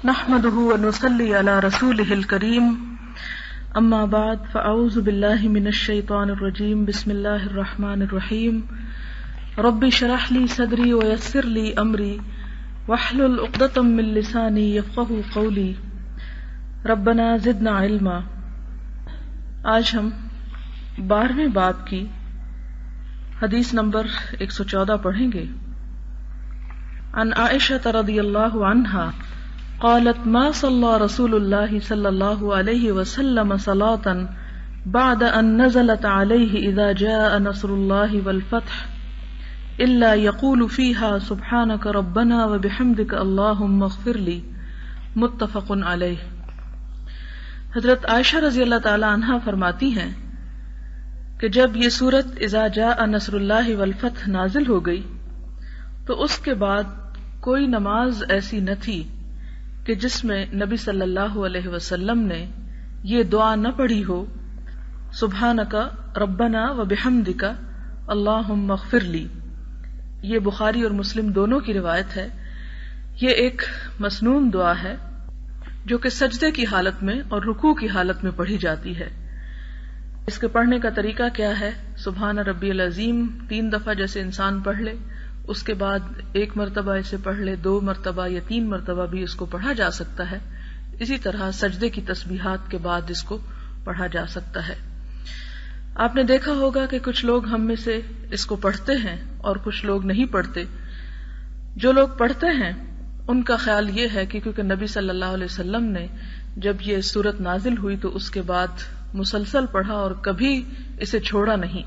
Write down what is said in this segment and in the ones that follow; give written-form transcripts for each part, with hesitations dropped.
نحمده ونصلي على رسوله الكريم اما بعد فاعوذ بالله من الشيطان الرجيم بسم الله الرحمن الرحيم رب اشرح لي صدري ويسر لي امري واحلل عقدة من لساني يفقهوا قولي ربنا زدنا علما۔ آج ہم 12ویں باب کی حدیث نمبر 114 پڑھیں گے۔ عن عائشة رضی اللہ عنہا قالت ما صلى رسول الله صلى الله عليه وسلم صلاة بعد أن نزلت عليه إذا جاء نصر الله والفتح إلا يقول فيها سبحانك ربنا وبحمدك اللهم اغفر لي، متفق علیہ۔ حضرت عائشہ رضی اللہ تعالی عنہا فرماتی ہیں کہ جب یہ سورت اذا جاء نصر اللہ والفتح نازل ہو گئی تو اس کے بعد کوئی نماز ایسی نہ تھی کہ جس میں نبی صلی اللہ علیہ وسلم نے یہ دعا نہ پڑھی ہو، سبحانک ربنا و بحمدک اللہم اغفر لی۔ یہ بخاری اور مسلم دونوں کی روایت ہے۔ یہ ایک مسنون دعا ہے جو کہ سجدے کی حالت میں اور رکوع کی حالت میں پڑھی جاتی ہے۔ اس کے پڑھنے کا طریقہ کیا ہے؟ سبحان ربی العظیم 3 دفعہ جیسے انسان پڑھ لے، اس کے بعد 1 مرتبہ اسے پڑھ لے، 2 مرتبہ یا 3 مرتبہ بھی اس کو پڑھا جا سکتا ہے۔ اسی طرح سجدے کی تسبیحات کے بعد اس کو پڑھا جا سکتا ہے۔ آپ نے دیکھا ہوگا کہ کچھ لوگ ہم میں سے اس کو پڑھتے ہیں اور کچھ لوگ نہیں پڑھتے۔ جو لوگ پڑھتے ہیں ان کا خیال یہ ہے کہ کیونکہ نبی صلی اللہ علیہ وسلم نے جب یہ سورت نازل ہوئی تو اس کے بعد مسلسل پڑھا اور کبھی اسے چھوڑا نہیں،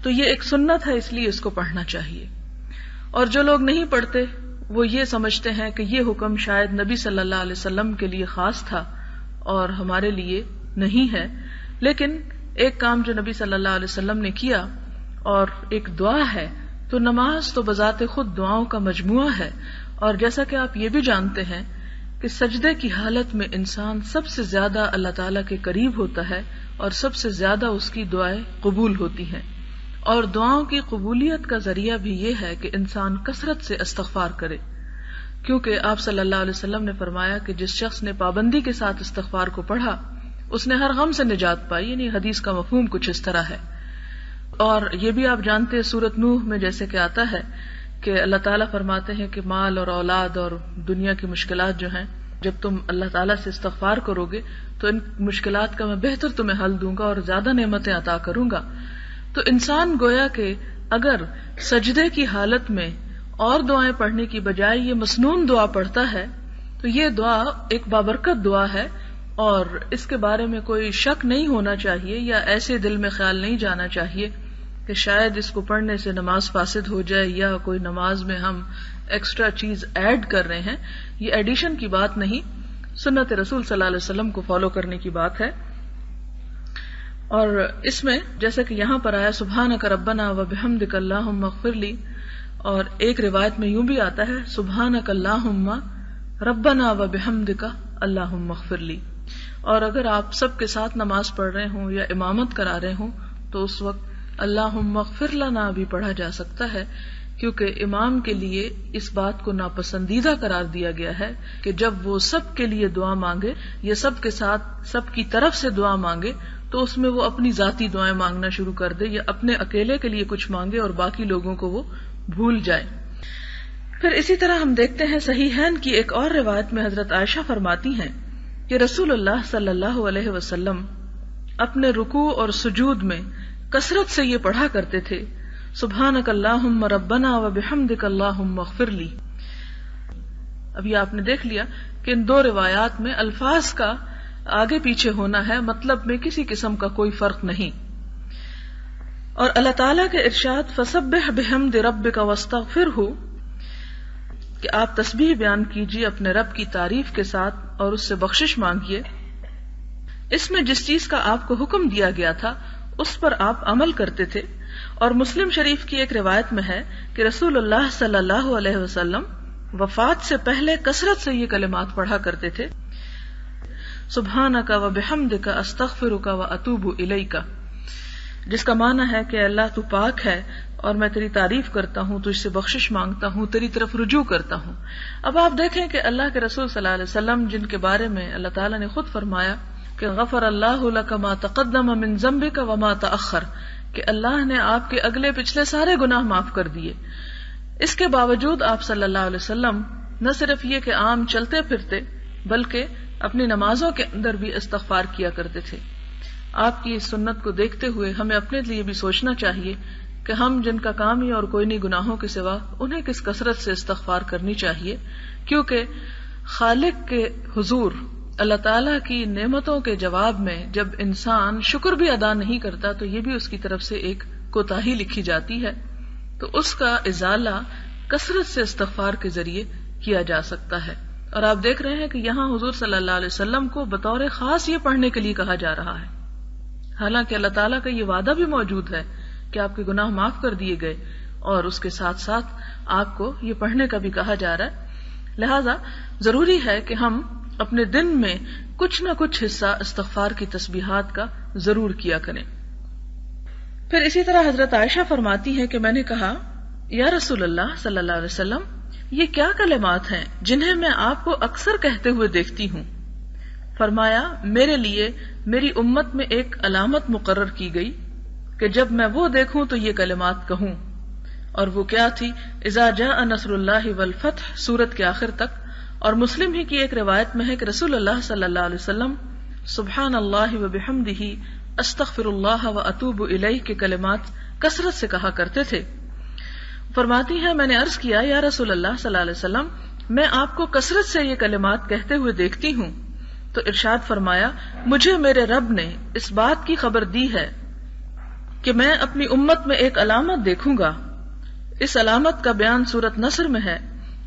تو یہ ایک سنت ہے، اس لیے اس کو پڑھنا چاہیے۔ اور جو لوگ نہیں پڑھتے وہ یہ سمجھتے ہیں کہ یہ حکم شاید نبی صلی اللہ علیہ وسلم کے لیے خاص تھا اور ہمارے لیے نہیں ہے۔ لیکن ایک کام جو نبی صلی اللہ علیہ وسلم نے کیا اور ایک دعا ہے، تو نماز تو بذات خود دعاؤں کا مجموعہ ہے۔ اور جیسا کہ آپ یہ بھی جانتے ہیں کہ سجدے کی حالت میں انسان سب سے زیادہ اللہ تعالیٰ کے قریب ہوتا ہے اور سب سے زیادہ اس کی دعائیں قبول ہوتی ہیں۔ اور دعاؤں کی قبولیت کا ذریعہ بھی یہ ہے کہ انسان کثرت سے استغفار کرے، کیونکہ آپ صلی اللہ علیہ وسلم نے فرمایا کہ جس شخص نے پابندی کے ساتھ استغفار کو پڑھا اس نے ہر غم سے نجات پائی، یعنی حدیث کا مفہوم کچھ اس طرح ہے۔ اور یہ بھی آپ جانتے ہیں سورۃ نوح میں جیسے کہ آتا ہے کہ اللہ تعالیٰ فرماتے ہیں کہ مال اور اولاد اور دنیا کی مشکلات جو ہیں، جب تم اللہ تعالیٰ سے استغفار کرو گے تو ان مشکلات کا میں بہتر تمہیں حل دوں گا اور زیادہ نعمتیں عطا کروں گا۔ تو انسان گویا کہ اگر سجدے کی حالت میں اور دعائیں پڑھنے کی بجائے یہ مسنون دعا پڑھتا ہے تو یہ دعا ایک بابرکت دعا ہے، اور اس کے بارے میں کوئی شک نہیں ہونا چاہیے یا ایسے دل میں خیال نہیں جانا چاہیے کہ شاید اس کو پڑھنے سے نماز فاسد ہو جائے یا کوئی نماز میں ہم ایکسٹرا چیز ایڈ کر رہے ہیں۔ یہ ایڈیشن کی بات نہیں، سنت رسول صلی اللہ علیہ وسلم کو فالو کرنے کی بات ہے۔ اور اس میں جیسا کہ یہاں پر آیا سبحانک ربنا و بحمدک اللہم اغفر لی، اور ایک روایت میں یوں بھی آتا ہے سبحانک اللہم ربنا و بحمدک اللہم اغفر لی۔ اور اگر آپ سب کے ساتھ نماز پڑھ رہے ہوں یا امامت کرا رہے ہوں تو اس وقت اللہم اغفر لنا بھی پڑھا جا سکتا ہے، کیونکہ امام کے لیے اس بات کو ناپسندیدہ قرار دیا گیا ہے کہ جب وہ سب کے لیے دعا مانگے یا سب کے ساتھ سب کی طرف سے دعا مانگے تو اس میں وہ اپنی ذاتی دعائیں مانگنا شروع کر دے یا اپنے اکیلے کے لیے کچھ مانگے اور باقی لوگوں کو وہ بھول جائے۔ پھر اسی طرح ہم دیکھتے ہیں صحیحین کی ایک اور روایت میں حضرت عائشہ فرماتی ہیں کہ رسول اللہ صلی اللہ علیہ وسلم اپنے رکوع اور سجود میں کثرت سے یہ پڑھا کرتے تھے سبحانک اللہم ربنا و بحمدک اللہم اغفر لی۔ اب یہ آپ نے دیکھ لیا کہ ان 2 روایات میں الفاظ کا آگے پیچھے ہونا ہے، مطلب میں کسی قسم کا کوئی فرق نہیں۔ اور اللہ تعالیٰ کے ارشاد فسبح بحمد ربک واستغفرہ کہ آپ تسبیح بیان کیجیے اپنے رب کی تعریف کے ساتھ اور اس سے بخشش مانگیے، اس میں جس چیز کا آپ کو حکم دیا گیا تھا اس پر آپ عمل کرتے تھے۔ اور مسلم شریف کی ایک روایت میں ہے کہ رسول اللہ صلی اللہ علیہ وسلم وفات سے پہلے کثرت سے یہ کلمات پڑھا کرتے تھے سبحانک و بحمدک استغفرک و اتوب الیک، جس کا معنی ہے کہ اللہ تو پاک ہے، اور میں تیری تعریف کرتا ہوں، تجھ سے بخشش مانگتا ہوں، تیری طرف رجوع کرتا ہوں۔ اب آپ دیکھیں کہ اللہ کے رسول صلی اللہ علیہ وسلم جن کے بارے میں اللہ تعالیٰ نے خود فرمایا کہ غفر اللہ لک ما تقدم من ذنبک وما تأخر، کہ اللہ نے آپ کے اگلے پچھلے سارے گناہ معاف کر دیے، اس کے باوجود آپ صلی اللہ علیہ وسلم نہ صرف یہ کہ عام چلتے پھرتے بلکہ اپنی نمازوں کے اندر بھی استغفار کیا کرتے تھے۔ آپ کی اس سنت کو دیکھتے ہوئے ہمیں اپنے لیے بھی سوچنا چاہیے کہ ہم جن کا کام ہی اور کوئی نہیں گناہوں کے سوا، انہیں کس کثرت سے استغفار کرنی چاہیے، کیونکہ خالق کے حضور اللہ تعالیٰ کی نعمتوں کے جواب میں جب انسان شکر بھی ادا نہیں کرتا تو یہ بھی اس کی طرف سے ایک کوتاہی لکھی جاتی ہے، تو اس کا ازالہ کثرت سے استغفار کے ذریعے کیا جا سکتا ہے۔ اور آپ دیکھ رہے ہیں کہ یہاں حضور صلی اللہ علیہ وسلم کو بطور خاص یہ پڑھنے کے لیے کہا جا رہا ہے، حالانکہ اللہ تعالیٰ کا یہ وعدہ بھی موجود ہے کہ آپ کے گناہ معاف کر دیے گئے، اور اس کے ساتھ ساتھ آپ کو یہ پڑھنے کا بھی کہا جا رہا ہے۔ لہذا ضروری ہے کہ ہم اپنے دن میں کچھ نہ کچھ حصہ استغفار کی تسبیحات کا ضرور کیا کریں۔ پھر اسی طرح حضرت عائشہ فرماتی ہے کہ میں نے کہا یا رسول اللہ صلی اللہ علیہ وسلم، یہ کیا کلمات ہیں جنہیں میں آپ کو اکثر کہتے ہوئے دیکھتی ہوں؟ فرمایا میرے لیے میری امت میں ایک علامت مقرر کی گئی کہ جب میں وہ دیکھوں تو یہ کلمات کہوں، اور وہ کیا تھی؟ اذا جاء نصر اللہ والفتح سورت کے آخر تک۔ اور مسلم ہی کی ایک روایت میں ہے کہ رسول اللہ صلی اللہ علیہ وسلم سبحان اللہ وبحمدہ استغفر اللہ واتوب الیہ کے کلمات کثرت سے کہا کرتے تھے۔ فرماتی ہے میں نے عرض کیا یا رسول اللہ صلی اللہ علیہ وسلم، میں آپ کو کثرت سے یہ کلمات کہتے ہوئے دیکھتی ہوں، تو ارشاد فرمایا مجھے میرے رب نے اس بات کی خبر دی ہے کہ میں اپنی امت میں ایک علامت دیکھوں گا، اس علامت کا بیان سورت نصر میں ہے،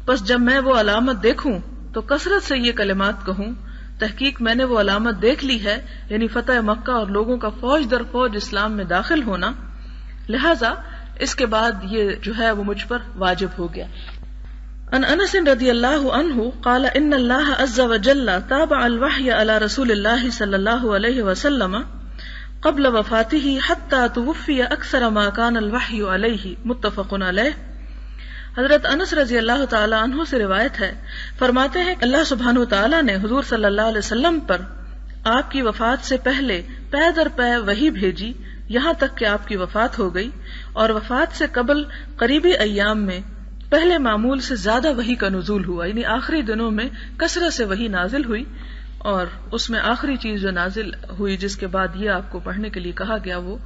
بس جب میں وہ علامت دیکھوں تو کثرت سے یہ کلمات کہوں، تحقیق میں نے وہ علامت دیکھ لی ہے، یعنی فتح مکہ اور لوگوں کا فوج در فوج اسلام میں داخل ہونا، لہذا اس کے بعد یہ جو ہے وہ مجھ پر واجب ہو گیا۔ ان انس رضی اللہ عنہ قال ان اللہ عز وجل تابع الوحی علی رسول اللہ صلی اللہ علیہ وسلم قبل وفاته حتى توفی اکثر ما كان الوحی علیہ، متفق علیہ۔ حضرت انس رضی اللہ تعالی عنہ سے روایت ہے، فرماتے ہیں کہ اللہ سبحانہ وتعالی نے حضور صلی اللہ علیہ وسلم پر آپ کی وفات سے پہلے پے در پے وحی بھیجی یہاں تک کہ آپ کی وفات ہو گئی، اور وفات سے قبل قریبی ایام میں پہلے معمول سے زیادہ وحی کا نزول ہوا، یعنی آخری دنوں میں کثرت سے وحی نازل ہوئی، اور اس میں آخری چیز جو نازل ہوئی جس کے بعد یہ آپ کو پڑھنے کے لیے کہا گیا وہ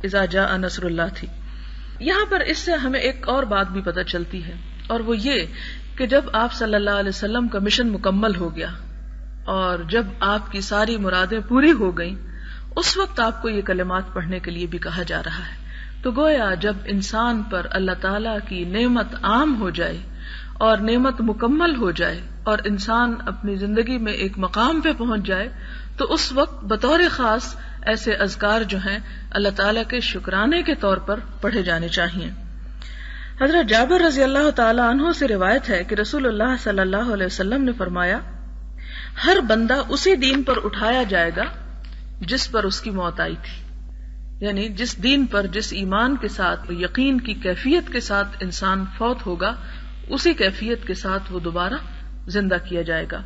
اذا جاء نصر اللہ تھی۔ یہاں پر اس سے ہمیں ایک اور بات بھی پتہ چلتی ہے، اور وہ یہ کہ جب آپ صلی اللہ علیہ وسلم کا مشن مکمل ہو گیا اور جب آپ کی ساری مرادیں پوری ہو گئیں، اس وقت آپ کو یہ کلمات پڑھنے کے لیے بھی کہا جا رہا ہے۔ تو گویا جب انسان پر اللہ تعالیٰ کی نعمت عام ہو جائے اور نعمت مکمل ہو جائے اور انسان اپنی زندگی میں ایک مقام پہ پہنچ جائے تو اس وقت بطور خاص ایسے اذکار جو ہیں اللہ تعالیٰ کے شکرانے کے طور پر پڑھے جانے چاہیے۔ حضرت جابر رضی اللہ تعالی عنہ سے روایت ہے کہ رسول اللہ صلی اللہ علیہ وسلم نے فرمایا ہر بندہ اسی دین پر اٹھایا جائے گا جس پر اس کی موت آئی تھی، یعنی جس دین پر جس ایمان کے ساتھ یقین کی کیفیت کے ساتھ انسان فوت ہوگا اسی کیفیت کے ساتھ وہ دوبارہ زندہ کیا جائے گا۔